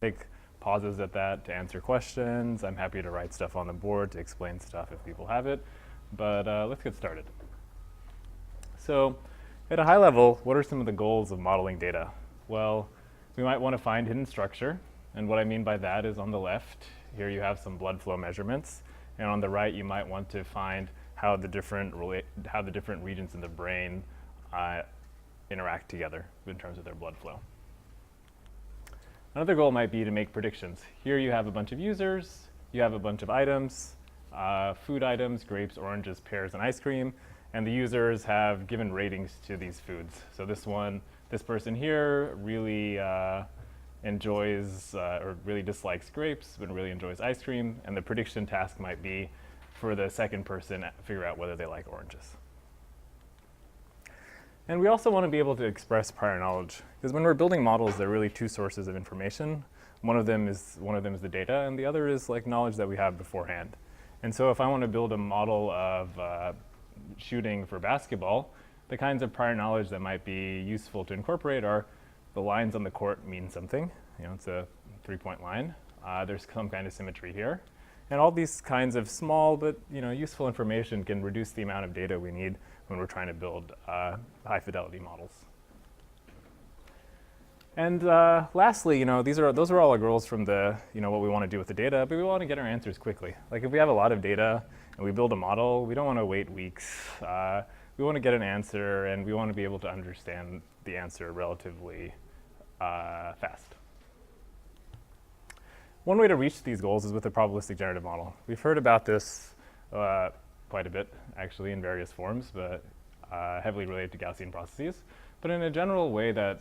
take pauses at that to answer questions. I'm happy to write stuff on the board to explain stuff if people have it. But let's get started. So at a high level, what are some of the goals of modeling data? Well, we might want to find hidden structure. And what I mean by that is on the left, here you have some blood flow measurements. And on the right, you might want to find how the different regions in the brain interact together in terms of their blood flow. Another goal might be to make predictions. Here you have a bunch of users, you have a bunch of items, food items, grapes, oranges, pears, and ice cream, and the users have given ratings to these foods. So this person here really enjoys or really dislikes grapes, but really enjoys ice cream, and the prediction task might be for the second person figure out whether they like oranges. And we also want to be able to express prior knowledge, because when we're building models, there are really two sources of information. One of them is the data, and the other is like knowledge that we have beforehand. And so if I want to build a model of shooting for basketball, the kinds of prior knowledge that might be useful to incorporate are the lines on the court mean something. It's a 3-point line. There's some kind of symmetry here. And all these kinds of small but useful information can reduce the amount of data we need when we're trying to build high fidelity models. And lastly, those are all our goals from the what we want to do with the data, but we want to get our answers quickly. Like if we have a lot of data and we build a model, we don't want to wait weeks. We want to get an answer, and we want to be able to understand the answer relatively fast. One way to reach these goals is with a probabilistic generative model. We've heard about this quite a bit, actually, in various forms, but heavily related to Gaussian processes. But in a general way that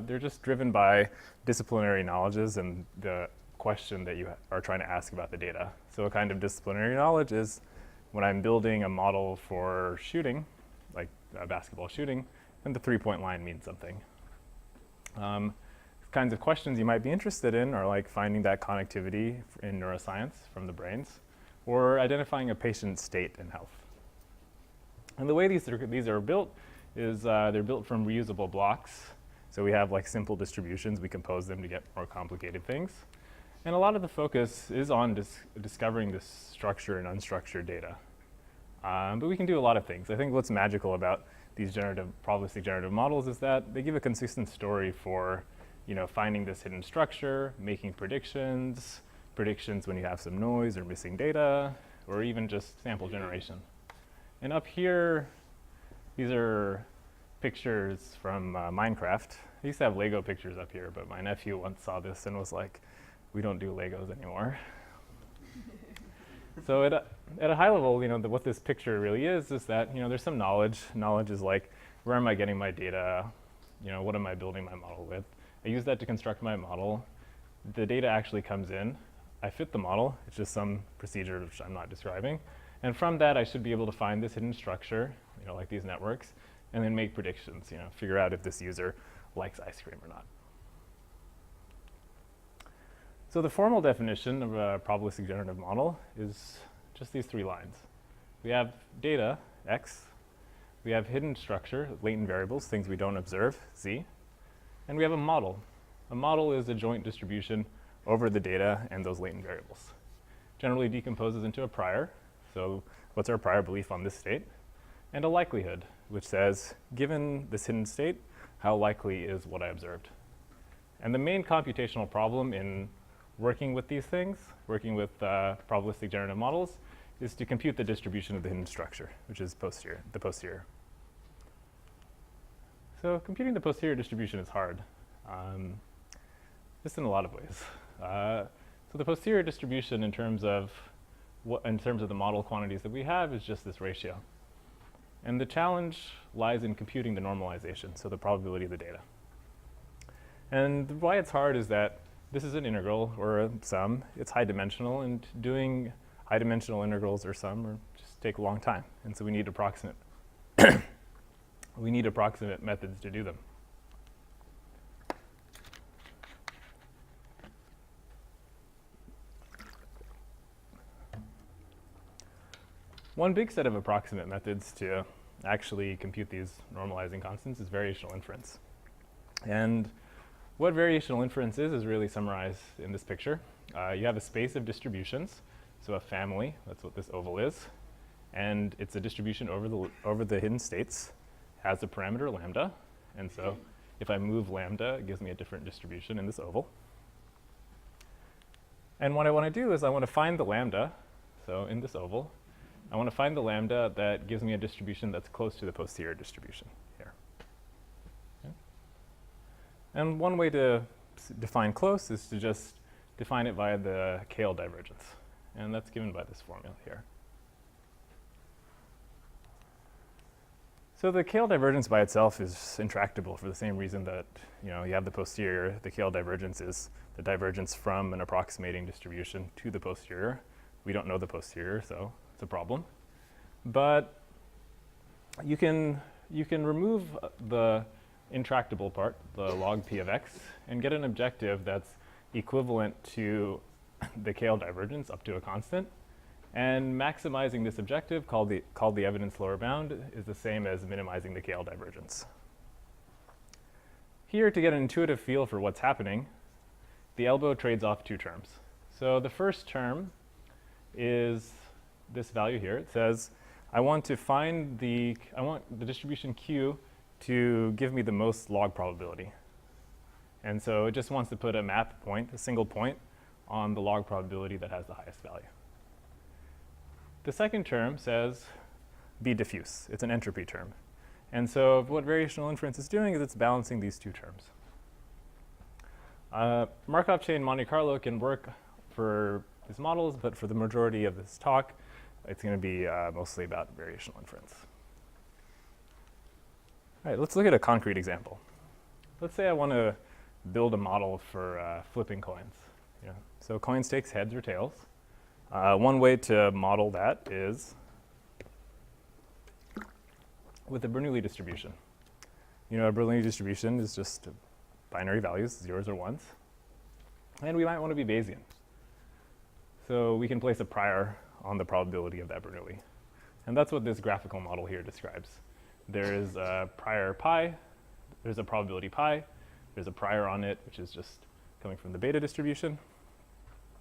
they're just driven by disciplinary knowledges and the question that you are trying to ask about the data. So a kind of disciplinary knowledge is when I'm building a model for shooting, like basketball shooting, then the 3-point line means something. Kinds of questions you might be interested in are like finding that connectivity in neuroscience from the brains, or identifying a patient's state and health. And the way these are built is they're built from reusable blocks. So we have like simple distributions. We compose them to get more complicated things. And a lot of the focus is on discovering this structure in unstructured data. But we can do a lot of things. I think what's magical about these probabilistic generative models is that they give a consistent story for finding this hidden structure, making predictions when you have some noise or missing data, or even just sample generation. And up here, these are pictures from Minecraft. I used to have Lego pictures up here, but my nephew once saw this and was like, we don't do Legos anymore. So at a high level, what this picture really is that there's some knowledge. Knowledge is like, where am I getting my data? What am I building my model with? I use that to construct my model. The data actually comes in. I fit the model. It's just some procedure which I'm not describing. And from that, I should be able to find this hidden structure, like these networks, and then make predictions, figure out if this user likes ice cream or not. So the formal definition of a probabilistic generative model is just these 3 lines. We have data, x. We have hidden structure, latent variables, things we don't observe, z. And we have a model. A model is a joint distribution over the data and those latent variables. Generally decomposes into a prior. So what's our prior belief on this state? And a likelihood, which says, given this hidden state, how likely is what I observed? And the main computational problem in working with these things, working with probabilistic generative models, is to compute the distribution of the hidden structure, which is the posterior. So computing the posterior distribution is hard, just in a lot of ways. So the posterior distribution in terms of the model quantities that we have is just this ratio. And the challenge lies in computing the normalization, so the probability of the data. And why it's hard is that this is an integral or a sum. It's high dimensional, and doing high dimensional integrals or sum just take a long time. And so we need approximate methods to do them. One big set of approximate methods to actually compute these normalizing constants is variational inference. And what variational inference is really summarized in this picture. You have a space of distributions, so a family, that's what this oval is, and it's a distribution over the hidden states, has a parameter lambda, and so if I move lambda, it gives me a different distribution in this oval. And what I want to do is I want to find the lambda, so in this oval, I want to find the lambda that gives me a distribution that's close to the posterior distribution here. Okay. And one way to define close is to just define it via the KL divergence, and that's given by this formula here. So the KL divergence by itself is intractable for the same reason that you have the posterior. The KL divergence is the divergence from an approximating distribution to the posterior. We don't know the posterior, so it's a problem. But you can remove the intractable part, the log p of x, and get an objective that's equivalent to the KL divergence up to a constant. And maximizing this objective, called the evidence lower bound, is the same as minimizing the KL divergence. Here, to get an intuitive feel for what's happening, the elbow trades off two terms. So the first term is this value here. It says, I want the distribution Q to give me the most log probability. And so it just wants to put a map point, a single point, on the log probability that has the highest value. The second term says be diffuse. It's an entropy term. And so what variational inference is doing is it's balancing these two terms. Markov chain Monte Carlo can work for these models, but for the majority of this talk, it's going to be mostly about variational inference. All right, let's look at a concrete example. Let's say I want to build a model for flipping coins. So coins takes heads or tails. One way to model that is with a Bernoulli distribution. A Bernoulli distribution is just binary values, zeros or ones. And we might want to be Bayesian. So we can place a prior on the probability of that Bernoulli. And that's what this graphical model here describes. There is a prior pi, there's a probability pi, there's a prior on it, which is just coming from the beta distribution.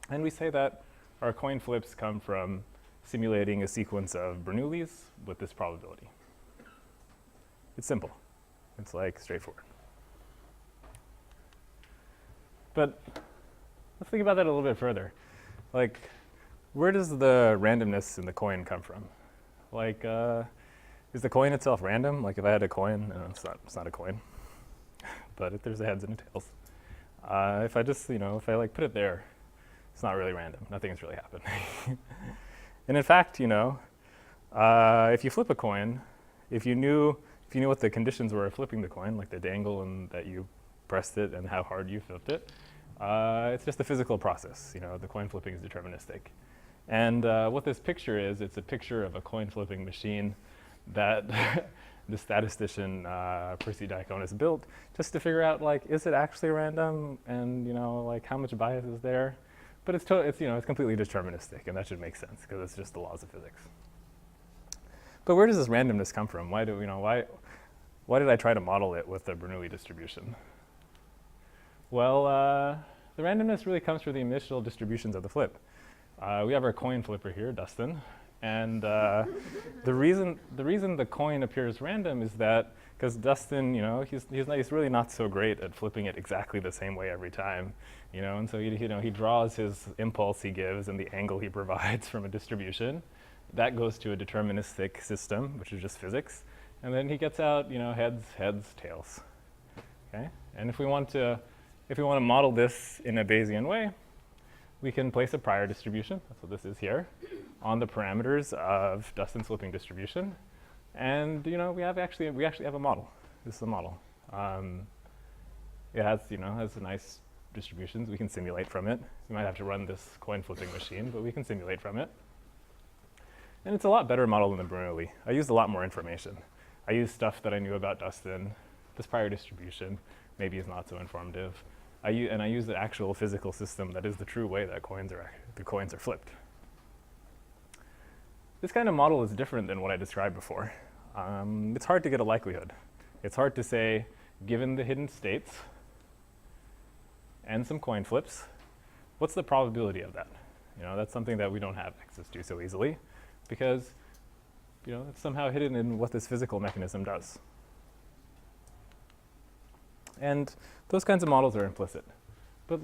And we say that our coin flips come from simulating a sequence of Bernoullis with this probability. It's simple. It's like straightforward. But let's think about that a little bit further. Like, where does the randomness in the coin come from? Like, is the coin itself random? Like, if I had a coin, no, it's not a coin. But if there's a heads and a tails. If I just, if I like put it there, it's not really random. Nothing's really happened. And in fact, if you flip a coin, if you knew what the conditions were of flipping the coin, like the dangle and that you pressed it and how hard you flipped it, it's just a physical process. The coin flipping is deterministic. And what this picture is, it's a picture of a coin flipping machine that the statistician Percy Diaconis built just to figure out, like, is it actually random, and like how much bias is there? But it's completely deterministic, and that should make sense because it's just the laws of physics. But where does this randomness come from? Why did I try to model it with the Bernoulli distribution? Well, the randomness really comes from the initial distributions of the flip. We have our coin flipper here, Dustin, and the reason the coin appears random is that because Dustin, he's really not so great at flipping it exactly the same way every time, and so he draws his impulse he gives and the angle he provides from a distribution. That goes to a deterministic system, which is just physics, and then he gets out, heads, tails. Okay, and if we want to model this in a Bayesian way, we can place a prior distribution. That's what this is here, on the parameters of Dustin's flipping distribution, and we actually have a model. This is a model. It has nice distributions. We can simulate from it. You might have to run this coin flipping machine, but we can simulate from it. And it's a lot better model than the Bernoulli. I used a lot more information. I used stuff that I knew about Dustin. This prior distribution maybe is not so informative. I use the actual physical system that is the true way that the coins are flipped. This kind of model is different than what I described before. It's hard to get a likelihood. It's hard to say, given the hidden states, and some coin flips, what's the probability of that? You know, that's something that we don't have access to so easily because, you know, it's somehow hidden in what this physical mechanism does. And those kinds of models are implicit. But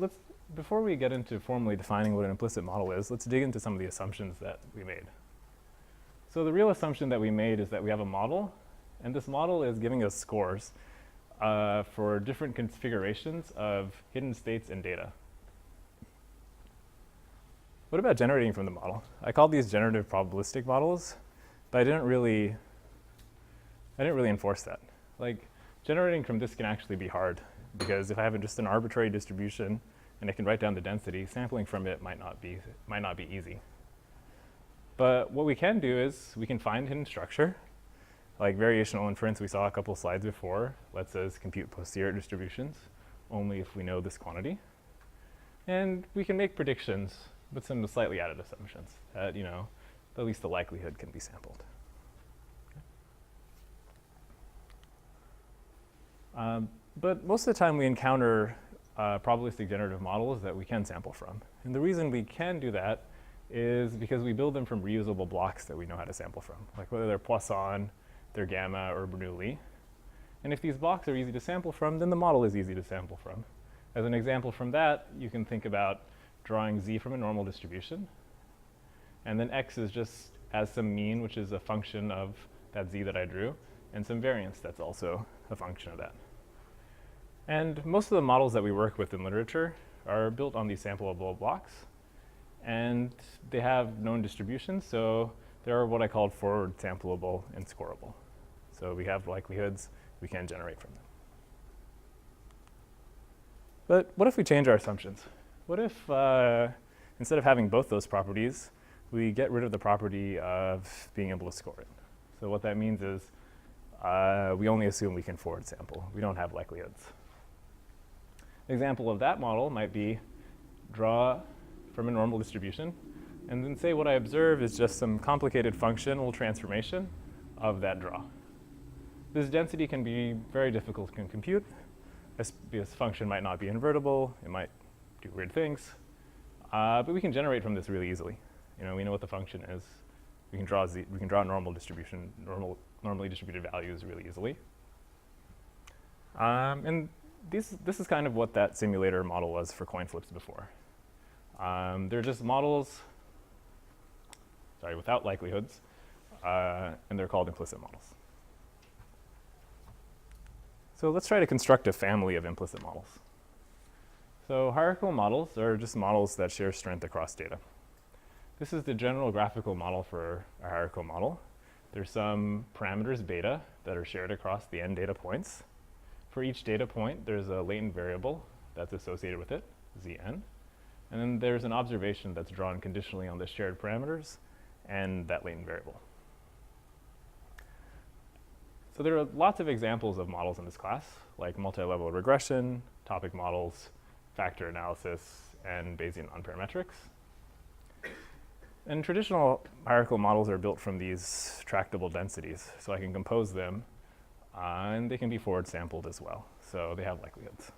before we get into formally defining what an implicit model is, let's dig into some of the assumptions that we made. So the real assumption that we made is that we have a model, and this model is giving us scores for different configurations of hidden states and data. What about generating from the model? I called these generative probabilistic models, but I didn't really enforce that. Like, generating from this can actually be hard, because if I have just an arbitrary distribution and I can write down the density, sampling from it might not be easy. But what we can do is we can find hidden structure. Like variational inference we saw a couple slides before lets us compute posterior distributions only if we know this quantity. And we can make predictions with some slightly added assumptions that, you know, at least the likelihood can be sampled. But most of the time we encounter probabilistic generative models that we can sample from. And the reason we can do that is because we build them from reusable blocks that we know how to sample from, like whether they're Poisson, they're Gamma, or Bernoulli. And if these blocks are easy to sample from, then the model is easy to sample from. As an example from that, you can think about drawing Z from a normal distribution. And then X is just as some mean, which is a function of that Z that I drew, and some variance that's also a function of that. And most of the models that we work with in literature are built on these sampleable blocks. And they have known distributions, so they're what I called forward sampleable and scorable. So we have likelihoods we can generate from them. But what if we change our assumptions? What if instead of having both those properties, we get rid of the property of being able to score it? So what that means is we only assume we can forward sample. We don't have likelihoods. An example of that model might be draw from a normal distribution, and then say what I observe is just some complicated functional transformation of that draw. This density can be very difficult to compute. This function might not be invertible. It might do weird things. But we can generate from this really easily. You know, we know what the function is. We can draw normal distribution, normally distributed values really easily. And this is kind of what that simulator model was for coin flips before. They're just models, without likelihoods, and they're called implicit models. So let's try to construct a family of implicit models. So hierarchical models are just models that share strength across data. This is the general graphical model for a hierarchical model. There's some parameters beta that are shared across the n data points. For each data point, there's a latent variable that's associated with it, Zn. And then there's an observation that's drawn conditionally on the shared parameters and that latent variable. So there are lots of examples of models in this class, like multi-level regression, topic models, factor analysis, and Bayesian nonparametrics. And traditional hierarchical models are built from these tractable densities, so I can compose them, and they can be forward sampled as well, so they have likelihoods.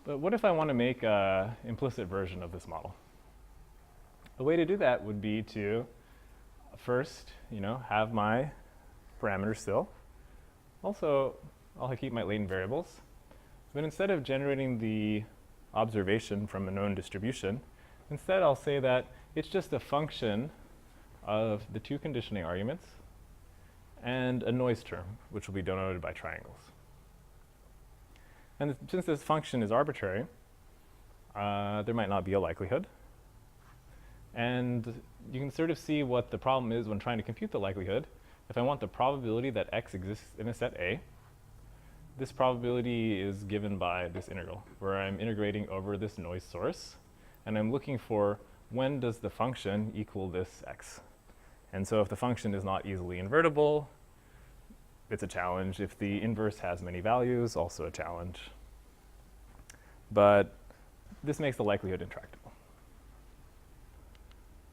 But what if I want to make an implicit version of this model? The way to do that would be to first, have my parameters still. Also, I'll keep my latent variables. But instead of generating the observation from a known distribution, instead I'll say that it's just a function of the two conditioning arguments and a noise term, which will be denoted by triangles. And since this function is arbitrary, there might not be a likelihood. And you can sort of see what the problem is when trying to compute the likelihood. If I want the probability that x exists in a set A, this probability is given by this integral, where I'm integrating over this noise source, and I'm looking for when does the function equal this x. And so if the function is not easily invertible, it's a challenge. If the inverse has many values, also a challenge. But this makes the likelihood intractable.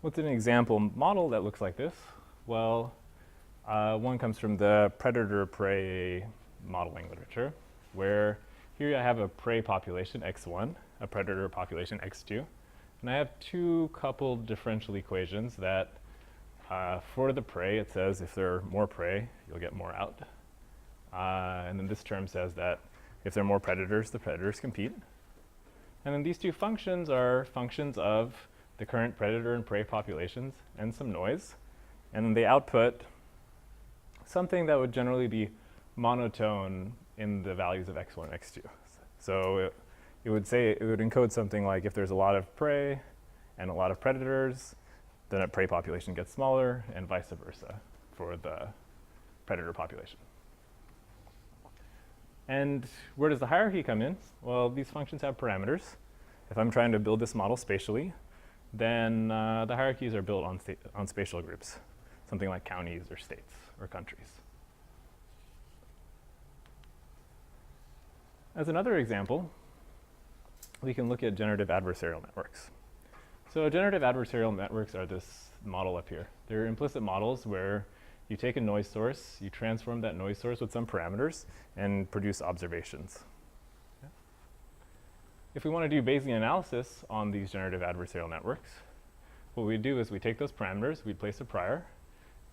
What's an example model that looks like this? Well, one comes from the predator-prey modeling literature, where Here I have a prey population, x1, a predator population, x2. And I have two coupled differential equations that for the prey, it says if there are more prey, you'll get more out. And then this term says that if there are more predators, the predators compete. And then these two functions are functions of the current predator and prey populations and some noise. And then they output something that would generally be monotone in the values of x1 and x2. So it would encode something like if there's a lot of prey and a lot of predators, then a prey population gets smaller, and vice versa for the predator population. And where does the hierarchy come in? Well, these functions have parameters. If I'm trying to build this model spatially, then the hierarchies are built on spatial groups, something like counties or states or countries. As another example, we can look at generative adversarial networks. So generative adversarial networks are this model up here. They're implicit models where you take a noise source, you transform that noise source with some parameters, and produce observations. Okay. If we want to do Bayesian analysis on these generative adversarial networks, what we do is we take those parameters, we place a prior,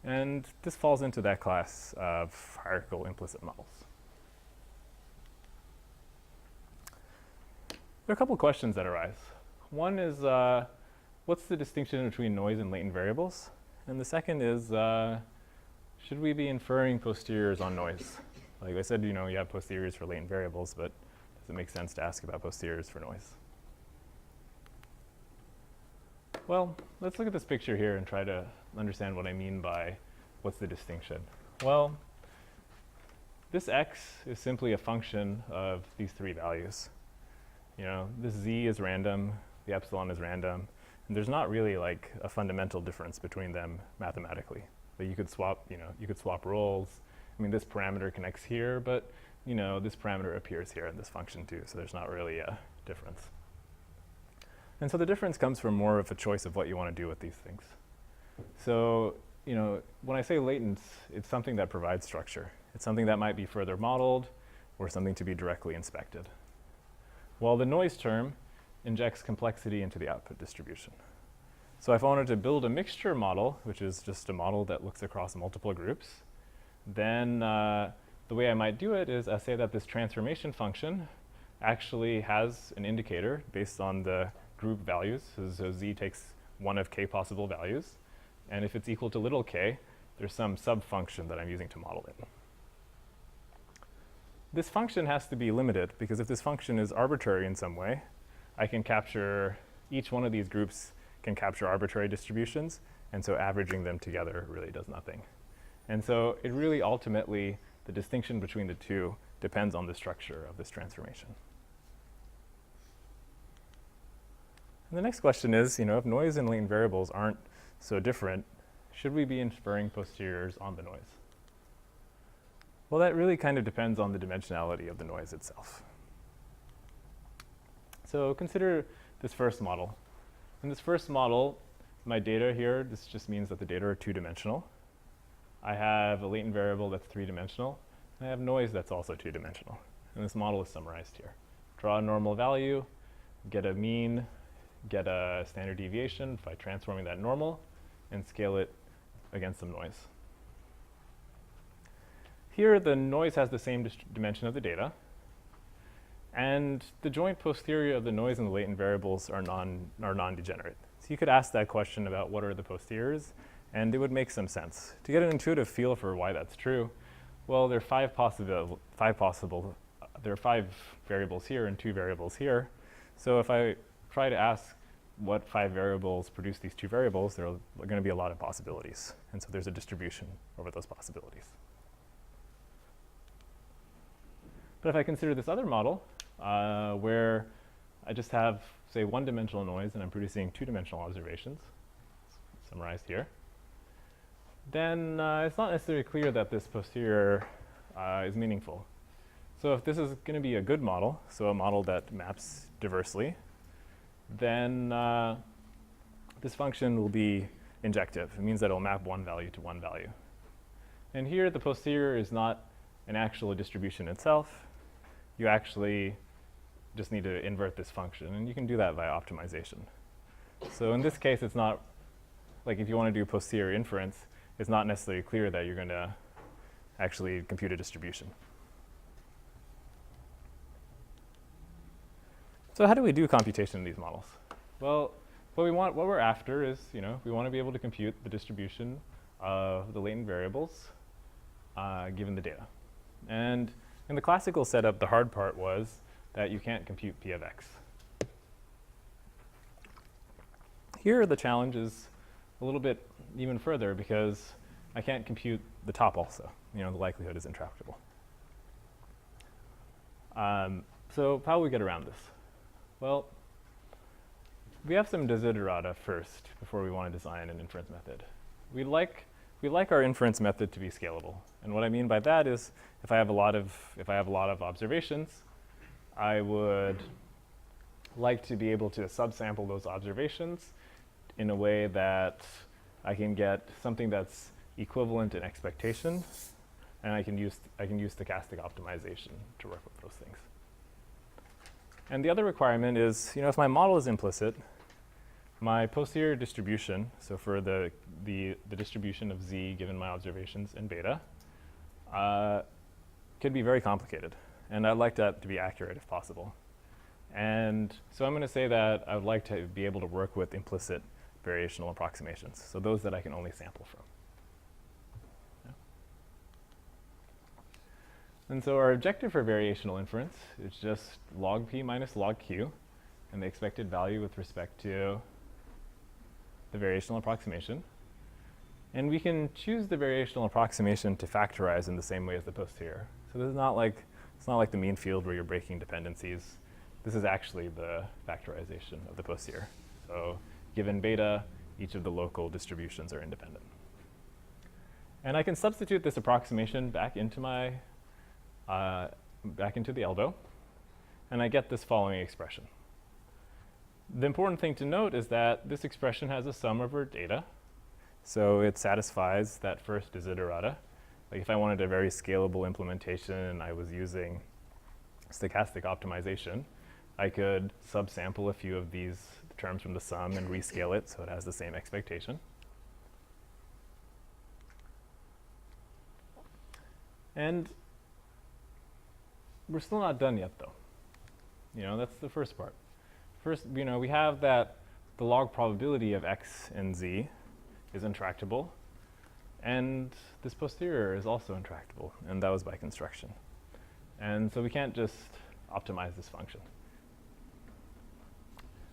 and this falls into that class of hierarchical implicit models. There are a couple questions that arise. One is, what's the distinction between noise and latent variables? And the second is, should we be inferring posteriors on noise? Like I said, you have posteriors for latent variables, but does it make sense to ask about posteriors for noise? Well, let's look at this picture here and try to understand what I mean by what's the distinction. Well, this x is simply a function of these three values. This z is random, the epsilon is random, and there's not really like a fundamental difference between them mathematically. But you could swap, you could swap roles. I mean, this parameter connects here, but this parameter appears here in this function too, so there's not really a difference. And so the difference comes from more of a choice of what you want to do with these things. So, when I say latent, it's something that provides structure. It's something that might be further modeled or something to be directly inspected. Well, the noise term injects complexity into the output distribution. So if I wanted to build a mixture model, which is just a model that looks across multiple groups, then the way I might do it is I say that this transformation function actually has an indicator based on the group values. So z takes one of k possible values. And if it's equal to little k, there's some sub-function that I'm using to model it. This function has to be limited, because if this function is arbitrary in some way, I can capture, each one of these groups can capture arbitrary distributions, and so averaging them together really does nothing. And so it really ultimately, the distinction between the two depends on the structure of this transformation. And the next question is, if noise and latent variables aren't so different, should we be inferring posteriors on the noise? Well, that really kind of depends on the dimensionality of the noise itself. So consider this first model. In this first model, my data here, this just means that the data are two-dimensional. I have a latent variable that's three-dimensional. I have noise that's also two-dimensional. And this model is summarized here. Draw a normal value, get a mean, get a standard deviation by transforming that normal, and scale it against some noise. Here, the noise has the same dimension of the data. And the joint posterior of the noise and the latent variables are non-degenerate. So you could ask that question about what are the posteriors, and it would make some sense. To get an intuitive feel for why that's true, well, there are five variables here and two variables here. So if I try to ask what five variables produce these two variables, there are going to be a lot of possibilities. And so there's a distribution over those possibilities. But if I consider this other model, where I just have, say, one-dimensional noise and I'm producing two-dimensional observations, summarized here, then it's not necessarily clear that this posterior is meaningful. So if this is going to be a good model, so a model that maps diversely, then this function will be injective. It means that it will map one value to one value. And here, the posterior is not an actual distribution itself. you actually just need to invert this function, and you can do that via optimization. So in this case, it's not, like if you want to do posterior inference, it's not necessarily clear that you're going to actually compute a distribution. So how do we do computation in these models? Well, what we're after is, we want to be able to compute the distribution of the latent variables given the data. And in the classical setup, the hard part was that you can't compute P of x. Here, the challenge is a little bit even further because I can't compute the top also. The likelihood is intractable. So how do we get around this? Well, we have some desiderata first before we want to design an inference method. We like our inference method to be scalable. And what I mean by that is if I have a lot of observations, I would like to be able to subsample those observations in a way that I can get something that's equivalent in expectation, and I can use stochastic optimization to work with those things. And the other requirement is, if my model is implicit, my posterior distribution, so for the distribution of z given my observations in beta, could be very complicated. And I'd like that to be accurate if possible. And so I'm going to say that I would like to be able to work with implicit variational approximations, so those that I can only sample from. Yeah. And so our objective for variational inference is just log p minus log q, and the expected value with respect to the variational approximation. And we can choose the variational approximation to factorize in the same way as the posterior. So this is not like, it's not like the mean field where you're breaking dependencies. This is actually the factorization of the posterior. So given beta, each of the local distributions are independent. And I can substitute this approximation back into my, back into the elbow, and I get this following expression. The important thing to note is that this expression has a sum over data. So it satisfies that first desiderata. Like if I wanted a very scalable implementation and I was using stochastic optimization, I could subsample a few of these terms from the sum and rescale it so it has the same expectation. And we're still not done yet, though. That's the first part. First, we have that the log probability of x and z is intractable, and this posterior is also intractable, and that was by construction. And so we can't just optimize this function.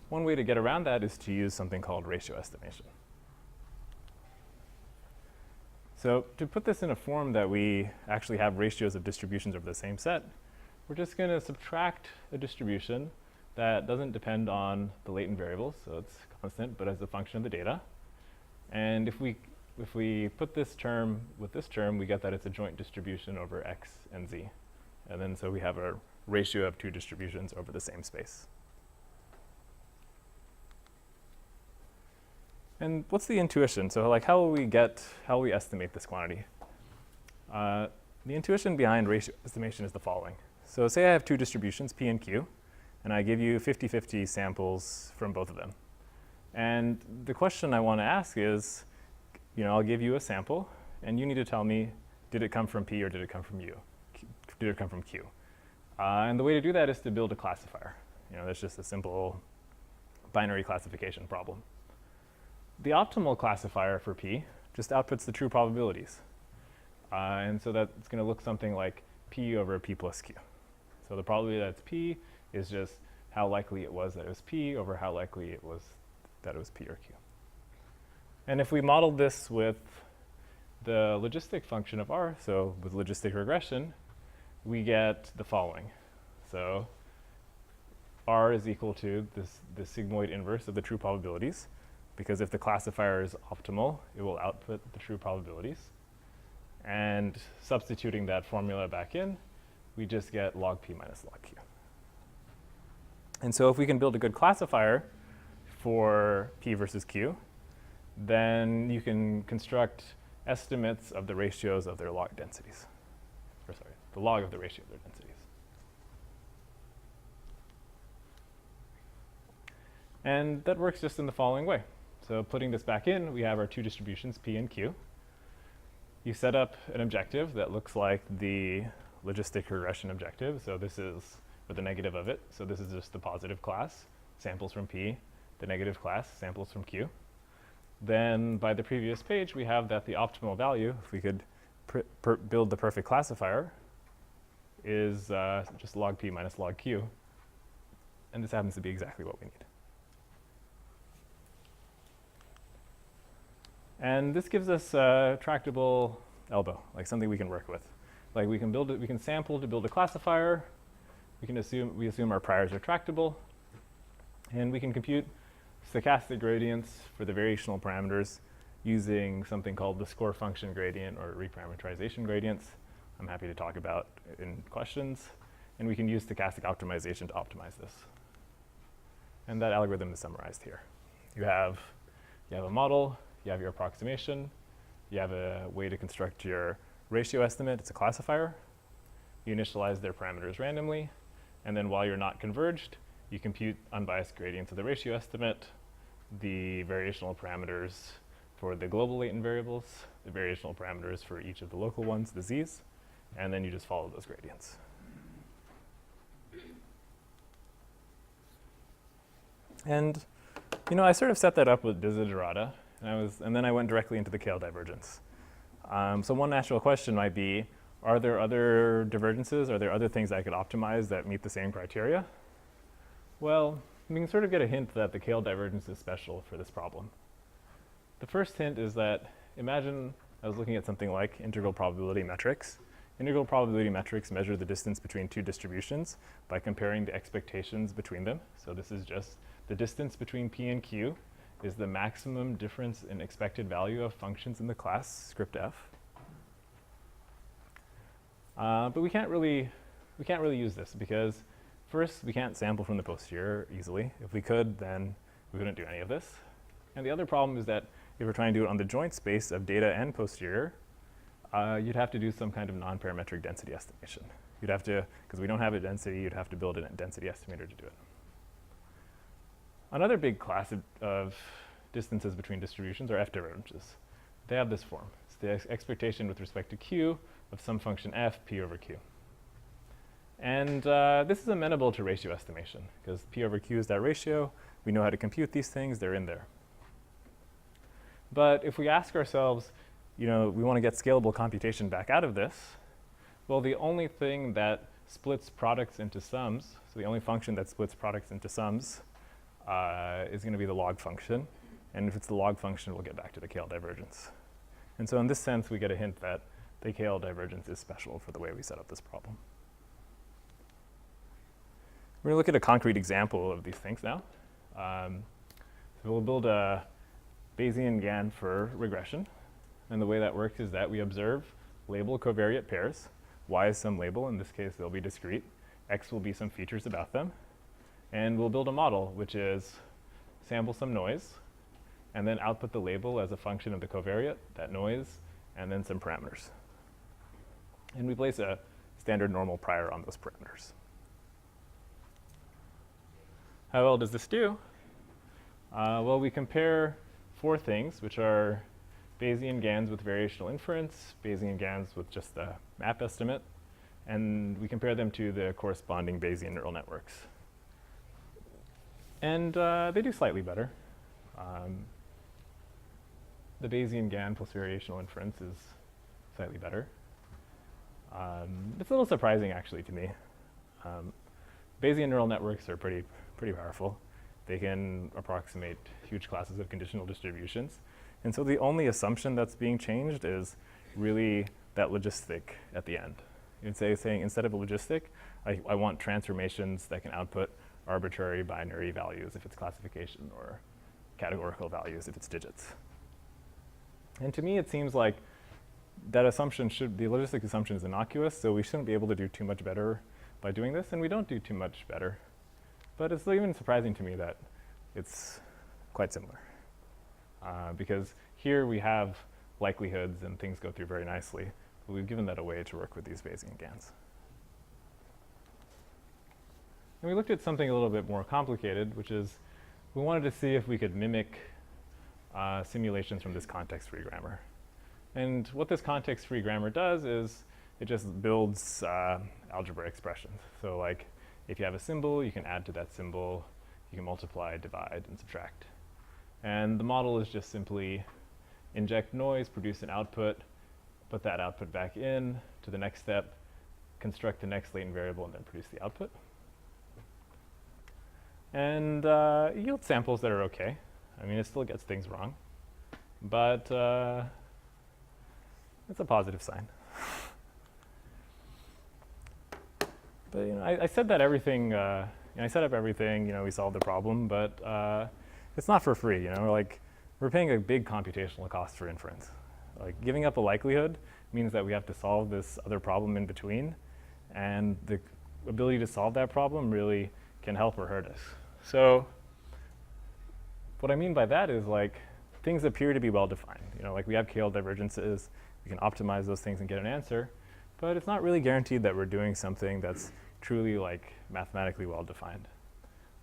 One way to get around that is to use something called ratio estimation. So to put this in a form that we actually have ratios of distributions over the same set, we're just going to subtract a distribution that doesn't depend on the latent variables, so it's constant, but as a function of the data. And if we put this term with this term, we get that it's a joint distribution over x and z. And then so we have a ratio of two distributions over the same space. And what's the intuition? So like how will we estimate this quantity? The intuition behind ratio estimation is the following. So say I have two distributions, p and q, and I give you 50-50 samples from both of them. And the question I want to ask is, I'll give you a sample, and you need to tell me, did it come from p or did it come from u? Did it come from q? And the way to do that is to build a classifier. That's just a simple binary classification problem. The optimal classifier for p just outputs the true probabilities. And so that's going to look something like p over p plus q. So the probability that it's p is just how likely it was that it was p over how likely it was that it was p or q. And if we modeled this with the logistic function of R, so with logistic regression, we get the following. So R is equal to the sigmoid inverse of the true probabilities, because if the classifier is optimal, it will output the true probabilities. And substituting that formula back in, we just get log p minus log q. And so if we can build a good classifier for p versus q, then you can construct estimates of the ratios of their log densities. Or sorry, the log of the ratio of their densities. And that works just in the following way. So putting this back in, we have our two distributions, P and Q. You set up an objective that looks like the logistic regression objective. So this is, or the negative of it. So this is just the positive class, samples from P, the negative class, samples from Q. Then by the previous page, we have that the optimal value, if we could build the perfect classifier, is just log P minus log Q. And this happens to be exactly what we need. And this gives us a tractable elbow, like something we can work with. Like we can build it, we can sample to build a classifier. We assume our priors are tractable. And we can compute stochastic gradients for the variational parameters using something called the score function gradient or reparameterization gradients. I'm happy to talk about in questions. And we can use stochastic optimization to optimize this. And that algorithm is summarized here. You have a model, you have your approximation, you have a way to construct your ratio estimate, it's a classifier. You initialize their parameters randomly, and then while you're not converged, you compute unbiased gradients of the ratio estimate, the variational parameters for the global latent variables, the variational parameters for each of the local ones, the z's, and then you just follow those gradients. And I sort of set that up with Desiderata, and then I went directly into the KL divergence. So one natural question might be, are there other divergences? Are there other things I could optimize that meet the same criteria? Well, we can sort of get a hint that the KL divergence is special for this problem. The first hint is that, imagine I was looking at something like integral probability metrics. Integral probability metrics measure the distance between two distributions by comparing the expectations between them. So this is just the distance between P and Q is the maximum difference in expected value of functions in the class script f. But we can't really use this because first, we can't sample from the posterior easily. If we could, then we wouldn't do any of this. And the other problem is that if we're trying to do it on the joint space of data and posterior, you'd have to do some kind of non-parametric density estimation. You'd have to, because we don't have a density, you'd have to build a density estimator to do it. Another big class of distances between distributions are F divergences. They have this form. It's the expectation with respect to Q of some function f, P over Q. And this is amenable to ratio estimation, because P over Q is that ratio. We know how to compute these things. They're in there. But if we ask ourselves, we want to get scalable computation back out of this, well, the only thing that splits products into sums, so the only function that splits products into sums, is going to be the log function. And if it's the log function, we'll get back to the KL divergence. And so in this sense, we get a hint that the KL divergence is special for the way we set up this problem. We're going to look at a concrete example of these things now. So we'll build a Bayesian GAN for regression. And the way that works is that we observe label covariate pairs. Y is some label. In this case, they'll be discrete. X will be some features about them. And we'll build a model, which is sample some noise, and then output the label as a function of the covariate, that noise, and then some parameters. And we place a standard normal prior on those parameters. How well does this do? Well, we compare four things, which are Bayesian GANs with variational inference, Bayesian GANs with just a map estimate, and we compare them to the corresponding Bayesian neural networks. And they do slightly better. The Bayesian GAN plus variational inference is slightly better. It's a little surprising, actually, to me. Bayesian neural networks are pretty powerful. They can approximate huge classes of conditional distributions. And so the only assumption that's being changed is really that logistic at the end. You'd saying instead of a logistic, I want transformations that can output arbitrary binary values if it's classification, or categorical values if it's digits. And to me, it seems like that assumption the logistic assumption is innocuous, so we shouldn't be able to do too much better by doing this, and we don't do too much better. But it's even surprising to me that it's quite similar. Because here we have likelihoods and things go through very nicely, but we've given that away to work with these Bayesian GANs. And we looked at something a little bit more complicated, which is we wanted to see if we could mimic simulations from this context-free grammar. And what this context-free grammar does is it just builds algebra expressions. So like if you have a symbol, you can add to that symbol, you can multiply, divide, and subtract. And the model is just simply inject noise, produce an output, put that output back in to the next step, construct the next latent variable, and then produce the output. And yield samples that are okay. I mean, it still gets things wrong, but it's a positive sign. But I said that everything, I set up everything, we solved the problem, but it's not for free, like we're paying a big computational cost for inference. Like giving up a likelihood means that we have to solve this other problem in between, and the ability to solve that problem really can help or hurt us. So what I mean by that is like things appear to be well defined. Like we have KL divergences, we can optimize those things and get an answer, but it's not really guaranteed that we're doing something that's truly like mathematically well defined.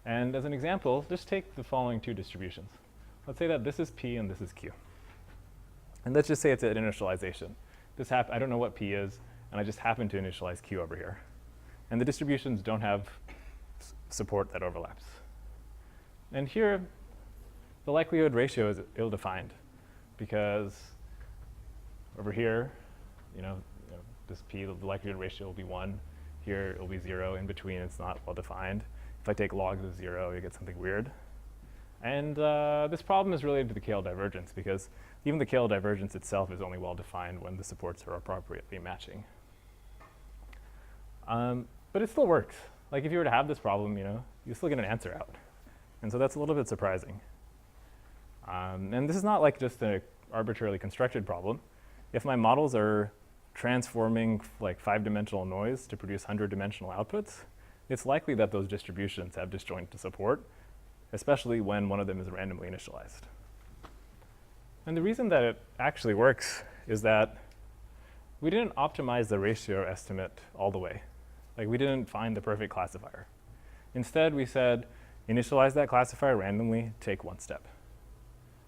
And as an example, just take the following two distributions. Let's say that this is P and this is Q. And let's just say it's at initialization. I don't know what P is, and I just happen to initialize Q over here. And the distributions don't have support that overlaps. And here, the likelihood ratio is ill-defined because over here, this P, the likelihood ratio will be 1. Here, it will be 0. In between, it's not well-defined. If I take logs of 0, you get something weird. And this problem is related to the KL divergence because even the KL divergence itself is only well-defined when the supports are appropriately matching. But it still works. Like if you were to have this problem, you still get an answer out. And so that's a little bit surprising. And this is not like just an arbitrarily constructed problem. If my models are transforming like 5-dimensional noise to produce 100-dimensional outputs, it's likely that those distributions have disjoint to support, especially when one of them is randomly initialized. And the reason that it actually works is that we didn't optimize the ratio estimate all the way. Like we didn't find the perfect classifier. Instead, we said, initialize that classifier randomly, take one step.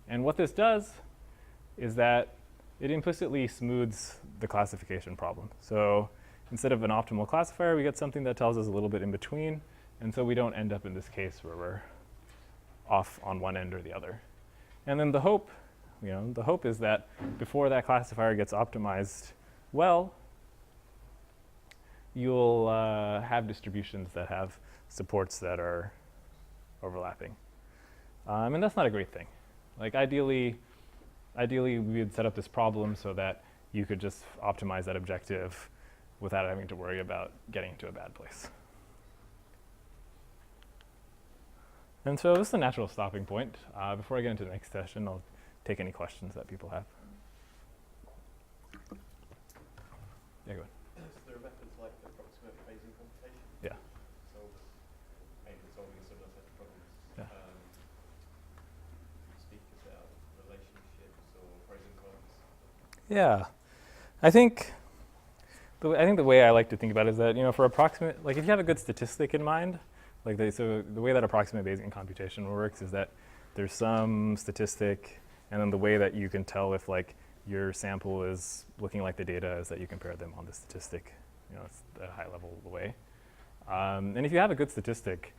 And what this does is that it implicitly smooths the classification problem. So instead of an optimal classifier, we get something that tells us a little bit in between. And so we don't end up in this case where we're off on one end or the other. And then the hope is that before that classifier gets optimized well, you'll have distributions that have supports that are overlapping. And that's not a great thing. Like ideally, we would set up this problem so that you could just optimize that objective without having to worry about getting into a bad place. And so this is a natural stopping point. Before I get into the next session, I'll take any questions that people have. Yeah, go ahead. So there are methods like approximate Bayesian computation? Yeah. So maybe solving a similar set of problems. Yeah. Speak about relationships or pros and cons? Yeah. I think the way I like to think about it is that, for approximate, like if you have a good statistic in mind, so the way that approximate Bayesian computation works is that there's some statistic, and then the way that you can tell if like your sample is looking like the data is that you compare them on the statistic. It's the high level way. And if you have a good statistic,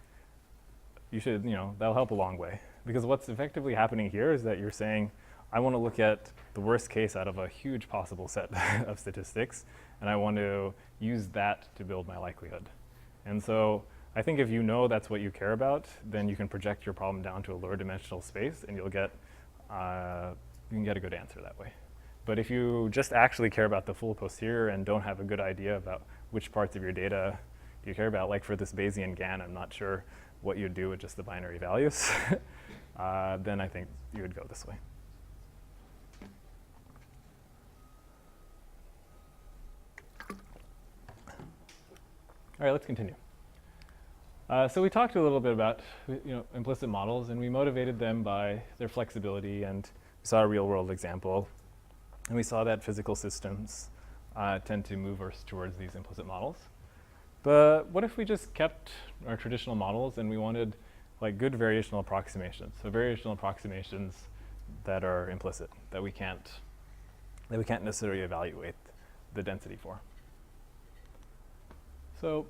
you should, that'll help a long way. Because what's effectively happening here is that you're saying, I want to look at the worst case out of a huge possible set of statistics, and I want to use that to build my likelihood. And so I think if you know that's what you care about, then you can project your problem down to a lower dimensional space, and you'll get, you can get a good answer that way. But if you just actually care about the full posterior and don't have a good idea about which parts of your data you care about, like for this Bayesian GAN, I'm not sure what you'd do with just the binary values, then I think you would go this way. All right, let's continue. So we talked a little bit about implicit models, and we motivated them by their flexibility, and we saw a real-world example. And we saw that physical systems tend to move us towards these implicit models. But what if we just kept our traditional models and we wanted like good variational approximations. So variational approximations that are implicit, that we can't necessarily evaluate the density for. So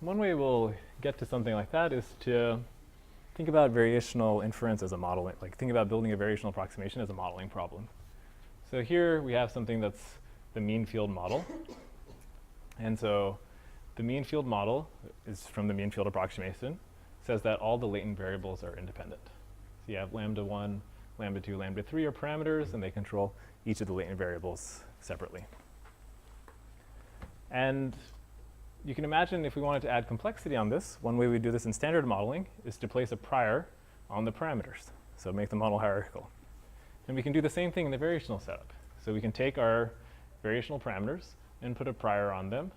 one way we'll get to something like that is to think about variational inference as a modeling, like think about building a variational approximation as a modeling problem. So here we have something that's the mean field model. And so the mean field model is from the mean field approximation, says that all the latent variables are independent. So you have lambda 1, lambda 2, lambda 3 are parameters, and they control each of the latent variables separately. And you can imagine if we wanted to add complexity on this, one way we do this in standard modeling is to place a prior on the parameters, so make the model hierarchical. And we can do the same thing in the variational setup. So we can take our variational parameters and put a prior on them.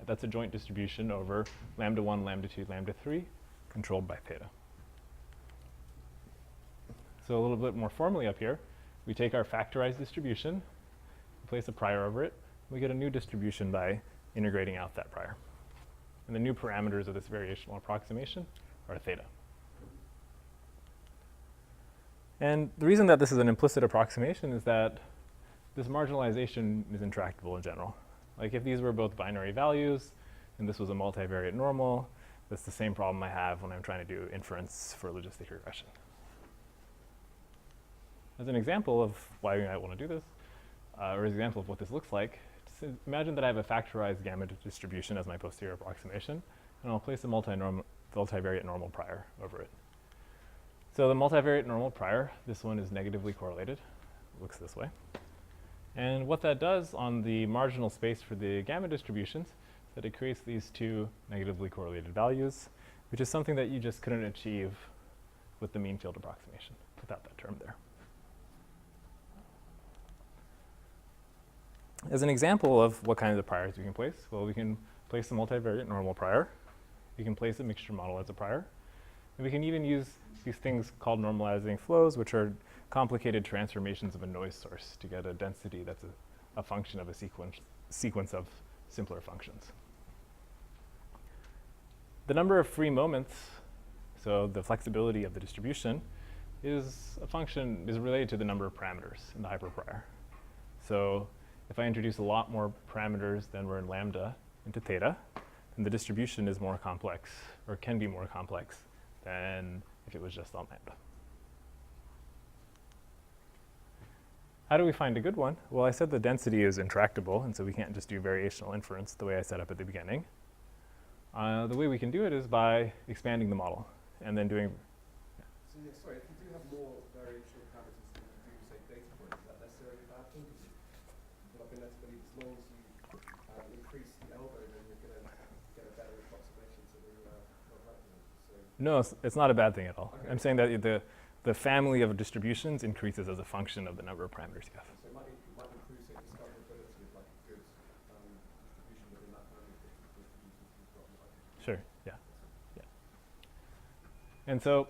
That's a joint distribution over lambda 1, lambda 2, lambda 3, controlled by theta. So a little bit more formally up here, we take our factorized distribution, place a prior over it, we get a new distribution by integrating out that prior. And the new parameters of this variational approximation are theta. And the reason that this is an implicit approximation is that this marginalization is intractable in general. Like if these were both binary values and this was a multivariate normal, that's the same problem I have when I'm trying to do inference for logistic regression. As an example of why we might want to do this, or an example of what this looks like, imagine that I have a factorized gamma distribution as my posterior approximation, and I'll place a multivariate normal prior over it. So the multivariate normal prior, this one is negatively correlated. It looks this way. And what that does on the marginal space for the gamma distributions is that it creates these two negatively correlated values, which is something that you just couldn't achieve with the mean field approximation without that term there. As an example of what kinds of priors we can place, well, we can place a multivariate normal prior. We can place a mixture model as a prior. And we can even use these things called normalizing flows, which are complicated transformations of a noise source to get a density that's a function of a sequence of simpler functions. The number of free moments, so the flexibility of the distribution, is related to the number of parameters in the hyperprior. So if I introduce a lot more parameters than were in lambda into theta, then the distribution is more complex, or can be more complex, than if it was just on lambda. How do we find a good one? Well, I said the density is intractable, and so we can't just do variational inference the way I set up at the beginning. The way we can do it is by expanding the model, and then doing... So yeah, sorry, if you do have more variational parameters than you do, say, data points, is that necessarily a bad thing? But I've been led to believe as long as you increase the elbow, then you're going to get a better approximation to the likelihood. So No, it's not a bad thing at all. Okay. I'm saying that the family of distributions increases as a function of the number of parameters you have. so it might improve, say, discoverability of like a good distribution within that family of distributions you've got. Sure, yeah. And so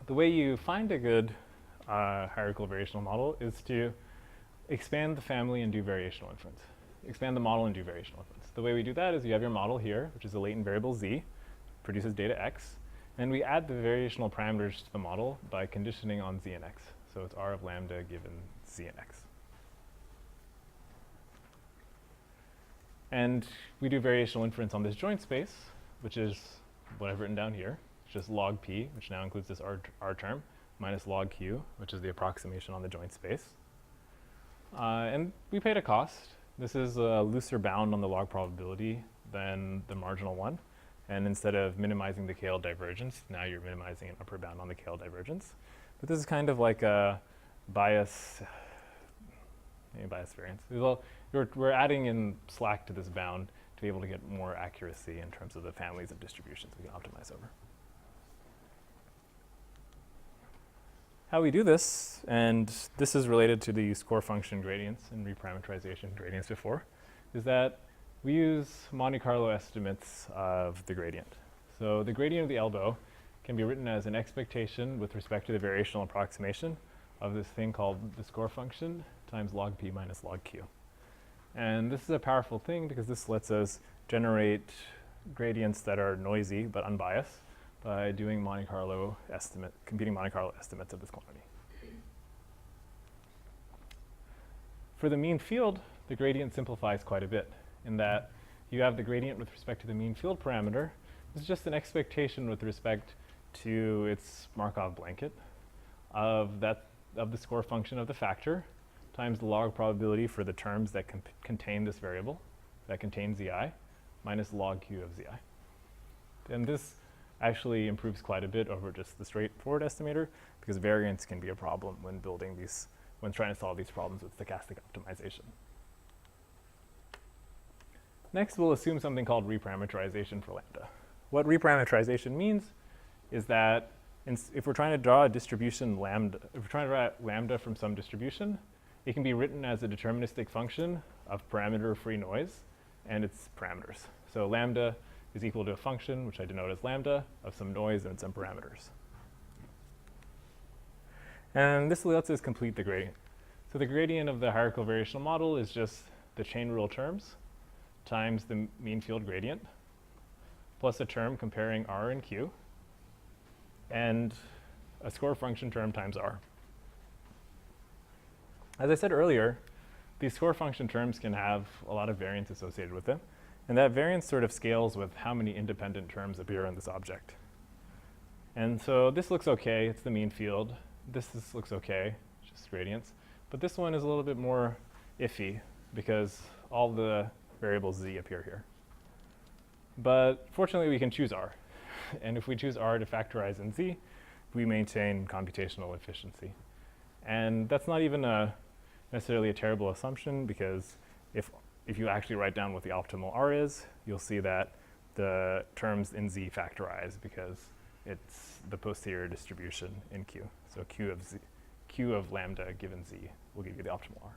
the way you find a good hierarchical variational model is to expand the family and do variational inference. Expand the model and do variational inference. The way we do that is you have your model here, which is a latent variable z, produces data x, and we add the variational parameters to the model by conditioning on z and x. So it's r of lambda given z and x. And we do variational inference on this joint space, which is what I've written down here. It's just log p, which now includes this r term, minus log q, which is the approximation on the joint space. And we paid a cost. This is a looser bound on the log probability than the marginal one. And instead of minimizing the KL divergence, now you're minimizing an upper bound on the KL divergence. But this is kind of like a bias variance. Well, we're adding in slack to this bound to be able to get more accuracy in terms of the families of distributions we can optimize over. How we do this, and this is related to the score function gradients and reparameterization gradients before, is that we use Monte Carlo estimates of the gradient. So the gradient of the elbow can be written as an expectation with respect to the variational approximation of this thing called the score function times log p minus log q. And this is a powerful thing because this lets us generate gradients that are noisy but unbiased, by doing computing Monte Carlo estimates of this quantity. For the mean field, the gradient simplifies quite a bit in that you have the gradient with respect to the mean field parameter. This is just an expectation with respect to its Markov blanket of the score function of the factor times the log probability for the terms that contain this variable, that contain zi, minus log q of zi. And this actually improves quite a bit over just the straightforward estimator, because variance can be a problem when trying to solve these problems with stochastic optimization. Next, we'll assume something called reparameterization for lambda. What reparameterization means is that if we're trying to draw a distribution lambda, if we're trying to draw lambda from some distribution, it can be written as a deterministic function of parameter-free noise and its parameters. So lambda is equal to a function, which I denote as lambda, of some noise and some parameters. And this lets us complete the gradient. So the gradient of the hierarchical variational model is just the chain rule terms times the mean field gradient, plus a term comparing R and Q, and a score function term times R. As I said earlier, these score function terms can have a lot of variance associated with them, and that variance sort of scales with how many independent terms appear in this object. And so this looks okay, it's the mean field. This looks okay, just gradients. But this one is a little bit more iffy because all the variables z appear here. But fortunately, we can choose R. And if we choose R to factorize in z, we maintain computational efficiency. And that's not even necessarily a terrible assumption, because if you actually write down what the optimal R is, you'll see that the terms in z factorize because it's the posterior distribution in Q. So Q of lambda given z will give you the optimal R.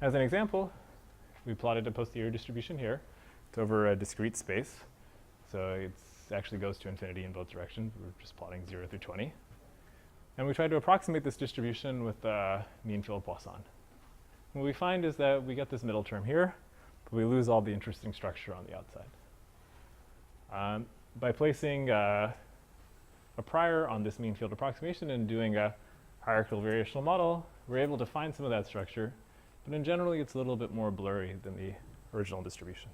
As an example, we plotted a posterior distribution here. It's over a discrete space. So it actually goes to infinity in both directions. We're just plotting 0 through 20. And we tried to approximate this distribution with mean field Poisson. What we find is that we get this middle term here, but we lose all the interesting structure on the outside. By placing a prior on this mean field approximation and doing a hierarchical variational model, we're able to find some of that structure, but in generally it's a little bit more blurry than the original distribution.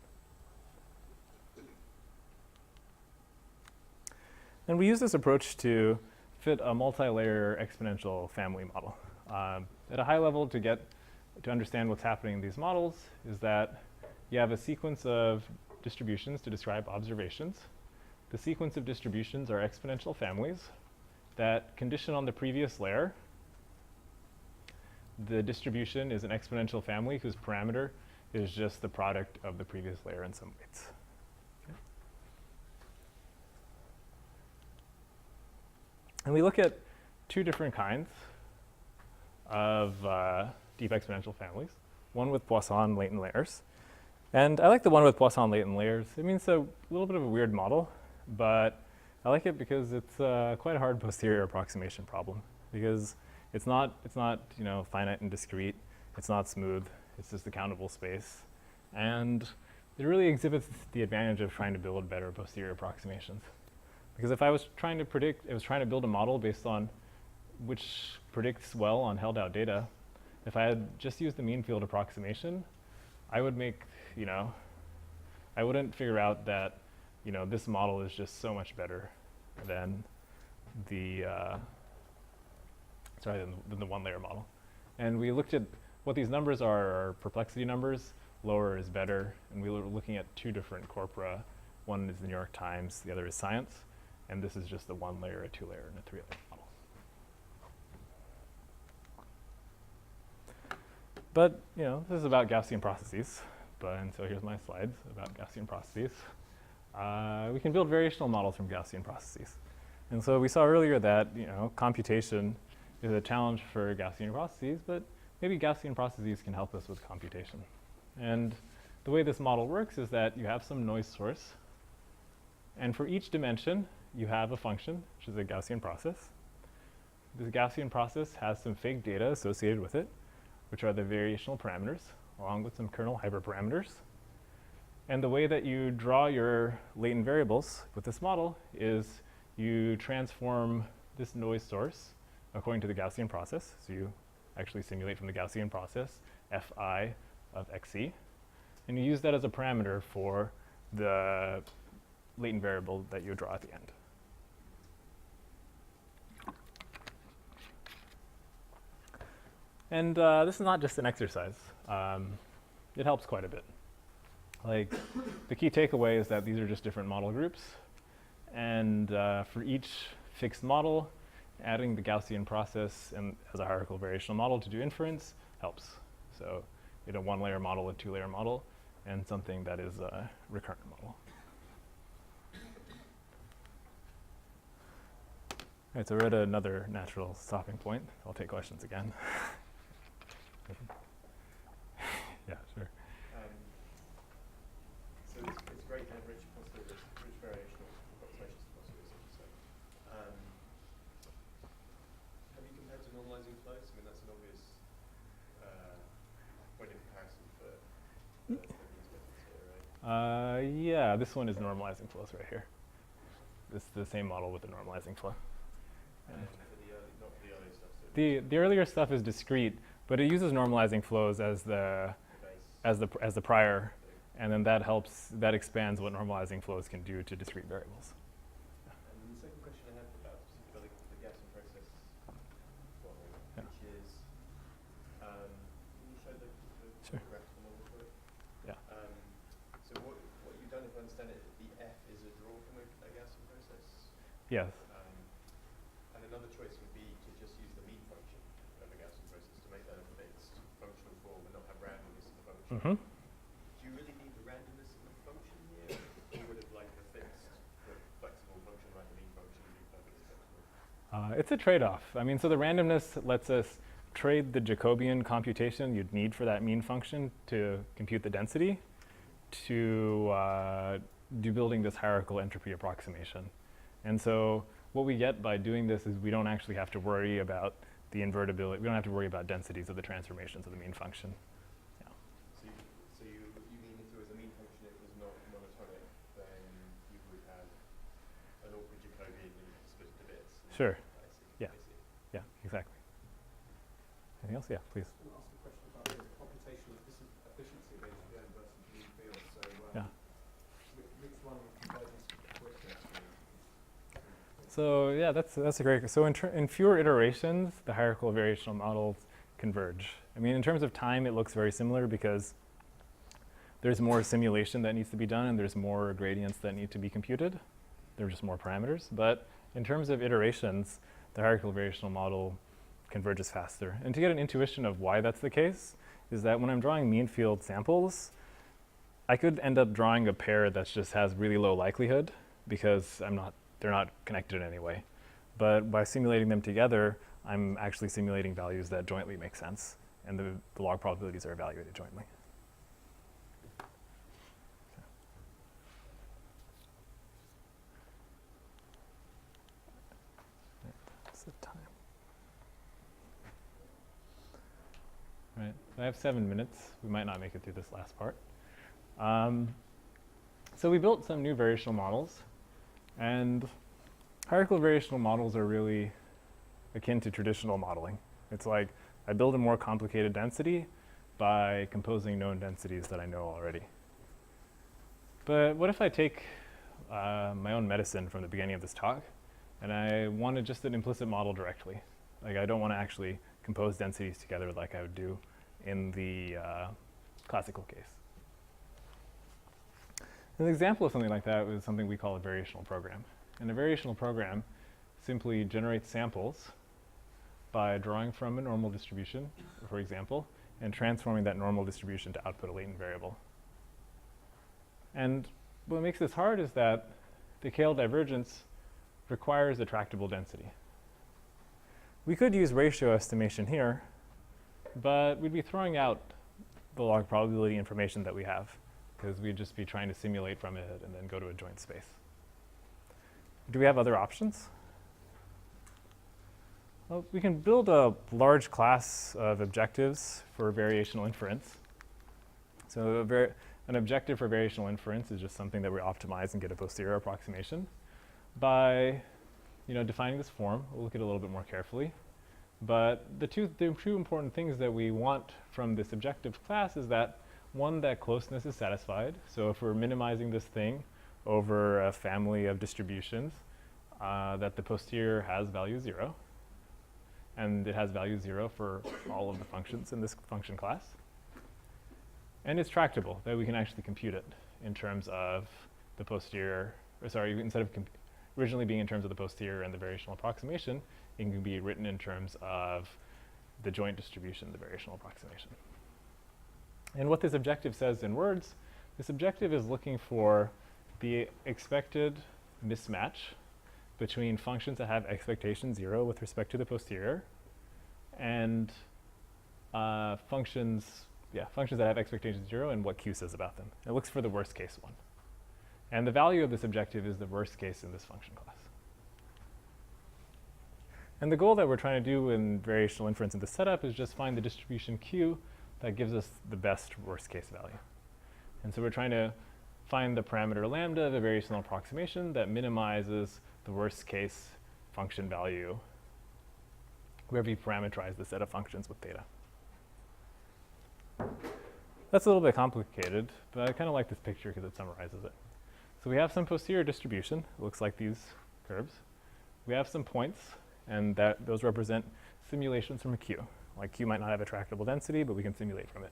And we use this approach to fit a multi-layer exponential family model. At a high level, to understand what's happening in these models is that you have a sequence of distributions to describe observations. The sequence of distributions are exponential families that condition on the previous layer. The distribution is an exponential family whose parameter is just the product of the previous layer and some weights. Okay. And we look at two different kinds of deep exponential families, one with Poisson latent layers. And I like the one with Poisson latent layers. I mean, it's a little bit of a weird model, but I like it because it's quite a hard posterior approximation problem, because it's not finite and discrete. It's not smooth. It's just a countable space. And it really exhibits the advantage of trying to build better posterior approximations. Because if I was trying to build a model based on which predicts well on held out data, if I had just used the mean field approximation, I would I wouldn't figure out that, this model is just so much better than the one layer model. And we looked at what these numbers are perplexity numbers. Lower is better. And we were looking at two different corpora. One is the New York Times, the other is Science. And this is just a 1-layer, a 2-layer, and a 3-layer model. But, this is about Gaussian processes. And so here's my slides about Gaussian processes. We can build variational models from Gaussian processes. And so we saw earlier that, computation is a challenge for Gaussian processes, but maybe Gaussian processes can help us with computation. And the way this model works is that you have some noise source. And for each dimension, you have a function, which is a Gaussian process. This Gaussian process has some fake data associated with it, which are the variational parameters, along with some kernel hyperparameters. And the way that you draw your latent variables with this model is you transform this noise source according to the Gaussian process. So you actually simulate from the Gaussian process fi of xc. And you use that as a parameter for the latent variable that you draw at the end. And this is not just an exercise. It helps quite a bit. Like, the key takeaway is that these are just different model groups. And for each fixed model, adding the Gaussian process and as a hierarchical variational model to do inference helps. So, you know, one-layer model, a two-layer model, and something that is a recurrent model. All right, so we're at another natural stopping point. I'll take questions again. Yeah, sure. So it's great to have rich variational approximations to posterior. So, have you compared to normalizing flows? I mean, that's an obvious point of comparison for these methods here, right? Yeah, this one is normalizing flows right here. This is the same model with the normalizing flow. And for the early, not for the earlier stuff. So The earlier stuff is discrete, but it uses normalizing flows as the base. prior, and then that expands what normalizing flows can do to discrete variables. And then the second question I have about building the Gaussian process model, Yeah. which is, can you show the Sure. graphical model for it? Yeah. So what you've done, if I understand it, the F is a draw from a Gaussian process. Yes. And another choice would be to just use the mean function of a Gaussian process to make that a fixed functional form and not have randomness in the function. Mm-hmm. Do you really need the randomness in the function here? Or would it like a fixed, but flexible function like a mean function be perfectly acceptable? It's a trade-off. I mean, so the randomness lets us trade the Jacobian computation you'd need for that mean function to compute the density to do building this hierarchical entropy approximation. And so what we get by doing this is we don't actually have to worry about the invertibility. We don't have to worry about densities of the transformations of the mean function. Yeah. So you mean if there was a mean function it was not monotonic, then you would have an awkward Jacobian and you could split it to bits? Sure. I see. Yeah. I see. Yeah, exactly. Anything else? Yeah, please. I want to ask a question about the computational efficiency of HBM versus mean field. So, Yeah. which one converges quicker? So yeah, that's a great. So in fewer iterations, the hierarchical variational models converge. I mean, in terms of time, it looks very similar because there's more simulation that needs to be done and there's more gradients that need to be computed. There are just more parameters. But in terms of iterations, the hierarchical variational model converges faster. And to get an intuition of why that's the case is that when I'm drawing mean field samples, I could end up drawing a pair that just has really low likelihood because they're not connected in any way. But by simulating them together, I'm actually simulating values that jointly make sense, and the log probabilities are evaluated jointly. What's the time? All right, I have 7 minutes. We might not make it through this last part. So we built some new variational models. And hierarchical variational models are really akin to traditional modeling. It's like I build a more complicated density by composing known densities that I know already. But what if I take my own medicine from the beginning of this talk and I wanted just an implicit model directly? Like I don't want to actually compose densities together like I would do in the classical case. An example of something like that was something we call a variational program. And a variational program simply generates samples by drawing from a normal distribution, for example, and transforming that normal distribution to output a latent variable. And what makes this hard is that the KL divergence requires a tractable density. We could use ratio estimation here, but we'd be throwing out the log probability information that we have, because we'd just be trying to simulate from it and then go to a joint space. Do we have other options? Well, we can build a large class of objectives for variational inference. So An objective for variational inference is just something that we optimize and get a posterior approximation by defining this form. We'll look at it a little bit more carefully. But the two important things that we want from this objective class is that, one, that closeness is satisfied. So if we're minimizing this thing over a family of distributions, that the posterior has value 0. And it has value 0 for all of the functions in this function class. And it's tractable, that we can actually compute it in terms of the posterior, instead of originally being in terms of the posterior and the variational approximation, it can be written in terms of the joint distribution, the variational approximation. And what this objective says in words, this objective is looking for the expected mismatch between functions that have expectation 0 with respect to the posterior and functions that have expectation 0 and what Q says about them. It looks for the worst case one. And the value of this objective is the worst case in this function class. And the goal that we're trying to do in variational inference in the setup is just find the distribution Q that gives us the best worst case value. And so we're trying to find the parameter lambda of a variational approximation that minimizes the worst case function value wherever you parameterize the set of functions with theta. That's a little bit complicated, but I kind of like this picture because it summarizes it. So we have some posterior distribution. It looks like these curves. We have some points, and those represent simulations from a Q. Like Q might not have a tractable density, but we can simulate from it.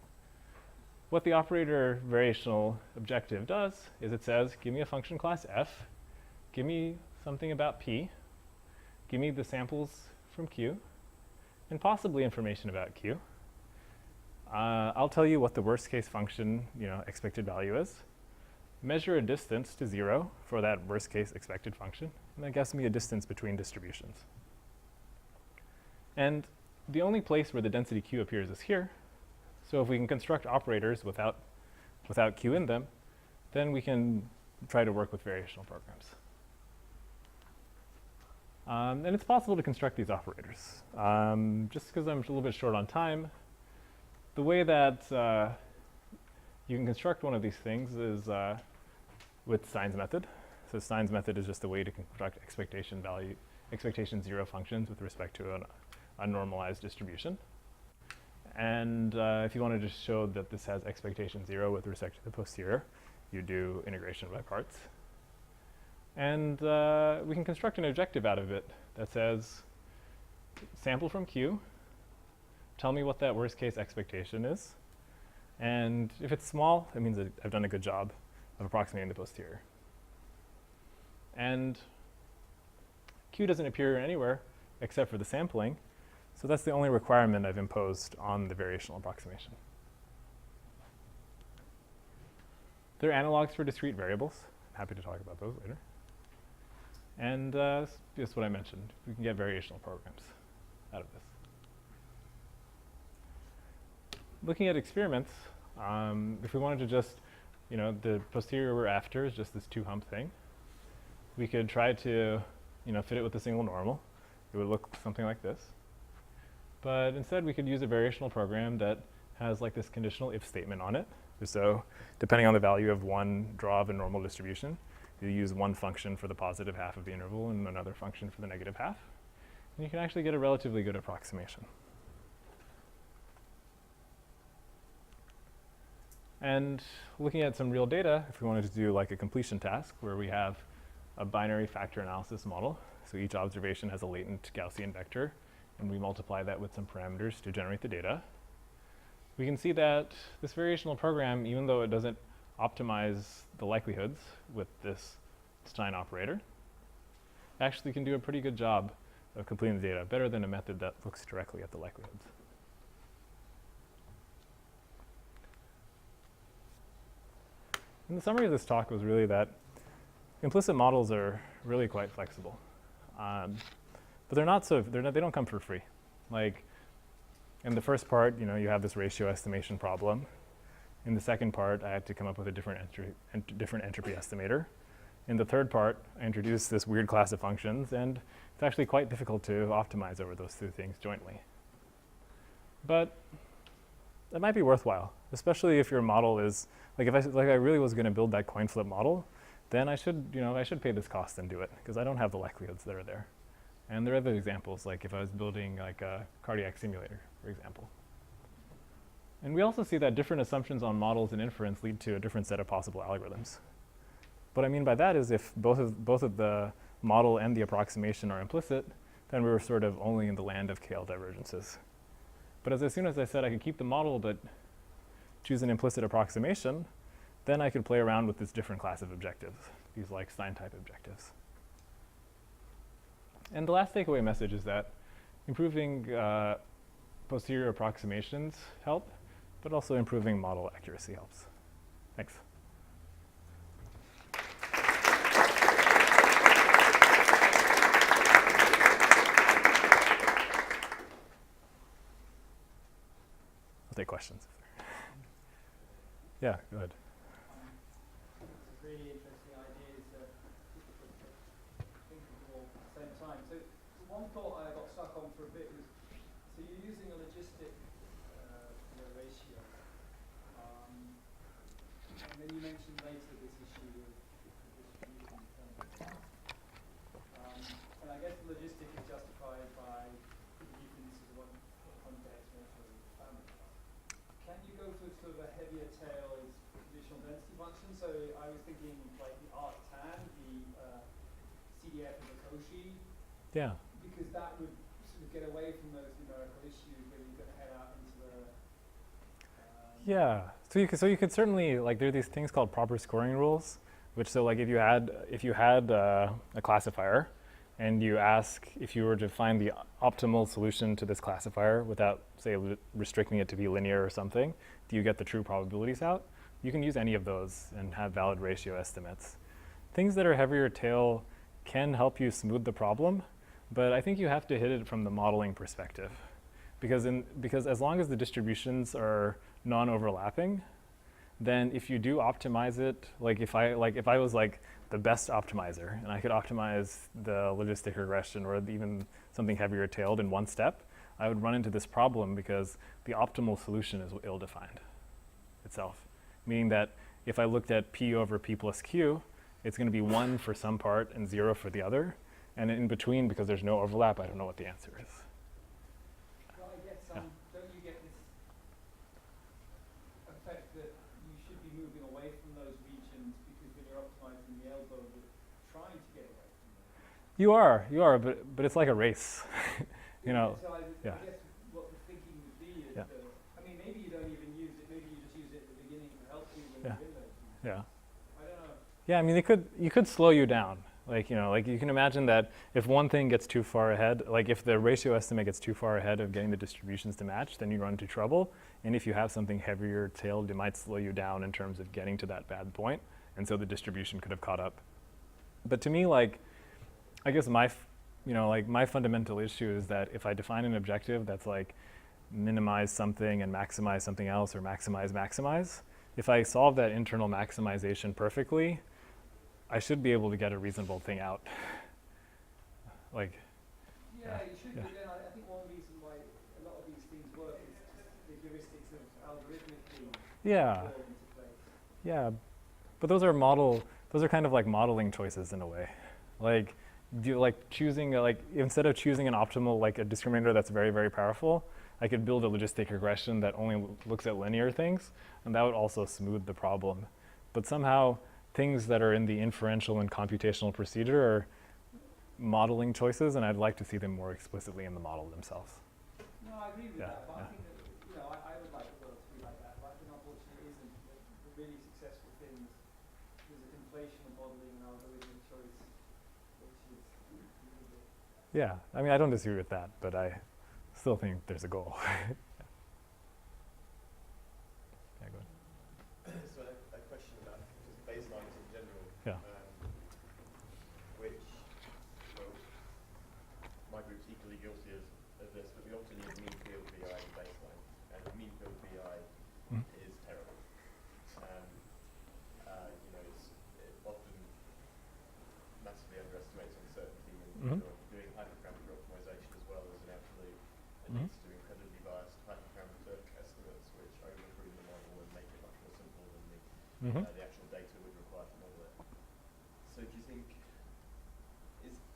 What the operator variational objective does is it says, give me a function class f, give me something about p, give me the samples from Q, and possibly information about Q. I'll tell you what the worst case function expected value is. Measure a distance to 0 for that worst case expected function, and that gives me a distance between distributions. And the only place where the density Q appears is here. So if we can construct operators without Q in them, then we can try to work with variational programs. And it's possible to construct these operators. Just because I'm a little bit short on time, the way that you can construct one of these things is with Stein's method. So Stein's method is just a way to construct expectation 0 functions with respect to a normalized distribution. And if you wanted to show that this has expectation 0 with respect to the posterior, you do integration by parts. And we can construct an objective out of it that says, sample from Q, tell me what that worst case expectation is. And if it's small, it means that I've done a good job of approximating the posterior. And Q doesn't appear anywhere except for the sampling. So that's the only requirement I've imposed on the variational approximation. There are analogs for discrete variables. I'm happy to talk about those later. And just what I mentioned. We can get variational programs out of this. Looking at experiments, if we wanted to just, the posterior we're after is just this 2-hump thing. We could try to, fit it with a single normal. It would look something like this. But instead, we could use a variational program that has like this conditional if statement on it. So depending on the value of one draw of a normal distribution, you use one function for the positive half of the interval and another function for the negative half. And you can actually get a relatively good approximation. And looking at some real data, if we wanted to do like a completion task where we have a binary factor analysis model, so each observation has a latent Gaussian vector, and we multiply that with some parameters to generate the data, we can see that this variational program, even though it doesn't optimize the likelihoods with this Stein operator, actually can do a pretty good job of completing the data, better than a method that looks directly at the likelihoods. And the summary of this talk was really that implicit models are really quite flexible. But they're not they don't come for free. Like in the first part, you have this ratio estimation problem. In the second part, I had to come up with a different entropy estimator. In the third part, I introduced this weird class of functions, and it's actually quite difficult to optimize over those two things jointly. But it might be worthwhile. especially if your model is, like if I really was going to build that coin flip model, then I should pay this cost and do it, because I don't have the likelihoods that are there. And there are other examples, like if I was building like a cardiac simulator, for example. And we also see that different assumptions on models and inference lead to a different set of possible algorithms. What I mean by that is if both of the model and the approximation are implicit, then we were sort of only in the land of KL divergences. But as soon as I said I could keep the model but choose an implicit approximation, then I could play around with this different class of objectives, these like Stein-type objectives. And the last takeaway message is that improving posterior approximations help, but also improving model accuracy helps. Thanks. I'll take questions. Yeah, go ahead. It's really interesting ideas that think of them all at the same time. So one thought I got stuck on for a bit was, so you're using a logistic ratio, and then you mentioned later this issue of distribution. And I guess the logistic is justified by the differences of one context and also family. Can you go for sort of a heavier tail as conditional density function? So I was thinking like the arctan, the CDF of the Cauchy, Yeah. because that would sort of get away from those numerical issues where you're going to head out into the yeah. So you could certainly, like, there are these things called proper scoring rules, which, so like if you had a classifier and you ask if you were to find the optimal solution to this classifier without, say, restricting it to be linear or something, do you get the true probabilities out? You can use any of those and have valid ratio estimates. Things that are heavier tail can help you smooth the problem, but I think you have to hit it from the modeling perspective. Because as long as the distributions are non-overlapping, then if you do optimize it, like if I was like the best optimizer and I could optimize the logistic regression or even something heavier tailed in one step, I would run into this problem because the optimal solution is ill-defined itself. Meaning that if I looked at P over P plus Q, it's going to be 1 for some part and 0 for the other. And in between, because there's no overlap, I don't know what the answer is. Well, I guess, don't you get this effect that you should be moving away from those regions because when you're optimizing the elbow, you're trying to get away from them? You are, but it's like a race. You know. So I Yeah. guess what the thinking would be is Yeah. that, I mean, maybe you don't even use it, maybe you just use it at the beginning to help you when Yeah. you're in those. Yeah. I don't know. Yeah, I mean, you could slow you down. Like, you know, like you can imagine that if one thing gets too far ahead, like if the ratio estimate gets too far ahead of getting the distributions to match, then you run into trouble. And if you have something heavier tailed, it might slow you down in terms of getting to that bad point. And so the distribution could have caught up. But to me, like, I guess my fundamental issue is that if I define an objective that's like minimize something and maximize something else, or maximize, if I solve that internal maximization perfectly, I should be able to get a reasonable thing out. Like, Yeah, you should. yeah. But then I think one reason why a lot of these things work is just the heuristics of algorithmically yeah, fall into place. yeah. But those are kind of like modeling choices in a way. Like, choosing, instead of choosing an optimal, like a discriminator that's very, very powerful, I could build a logistic regression that only looks at linear things, and that would also smooth the problem. But somehow, things that are in the inferential and computational procedure are modeling choices, and I'd like to see them more explicitly in the model themselves. No, I agree with Yeah, that, but yeah. I think that, I would like the world to be like that, but I think unfortunately it isn't. The really successful things, there's a conflation of modeling and algorithmic choice, which is a little bit. Yeah, I mean, I don't disagree with that, but I still think there's a goal. Yeah, go ahead. So a question about just baselines in general. Yeah. Which, well, my group's equally guilty of this, but we often use mean field VI as baseline, and mean field VI is terrible. It often massively underestimates uncertainty, and you're doing hyperparameter optimization as well as an absolute, it leads to incredibly biased Mhm. the actual data would require to model it. So do you think,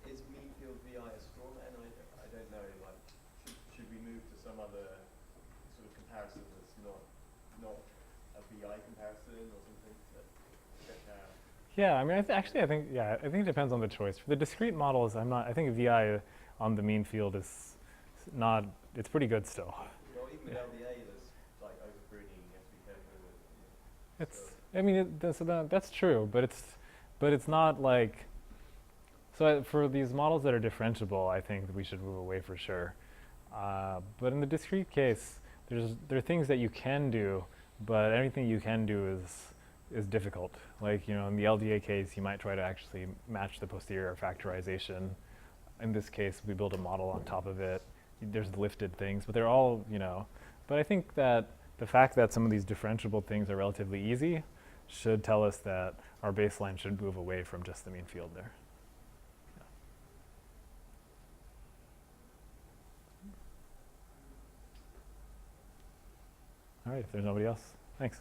is mean field VI a straw man? I don't know, like, should we move to some other sort of comparison that's not a VI comparison or something to check out? Yeah, I mean, I think it depends on the choice. For the discrete models, I think VI on the mean field is not, it's pretty good still. Well, even with LDA, there's like overpruning, you have to be careful with. I mean, that's true, but it's not like, for these models that are differentiable, I think that we should move away for sure. But in the discrete case, there are things that you can do, but anything you can do is difficult. Like, in the LDA case, you might try to actually match the posterior factorization. In this case, we build a model on top of it. There's lifted things, but they're all, but I think that the fact that some of these differentiable things are relatively easy should tell us that our baseline should move away from just the mean field there. All right, if there's nobody else, thanks.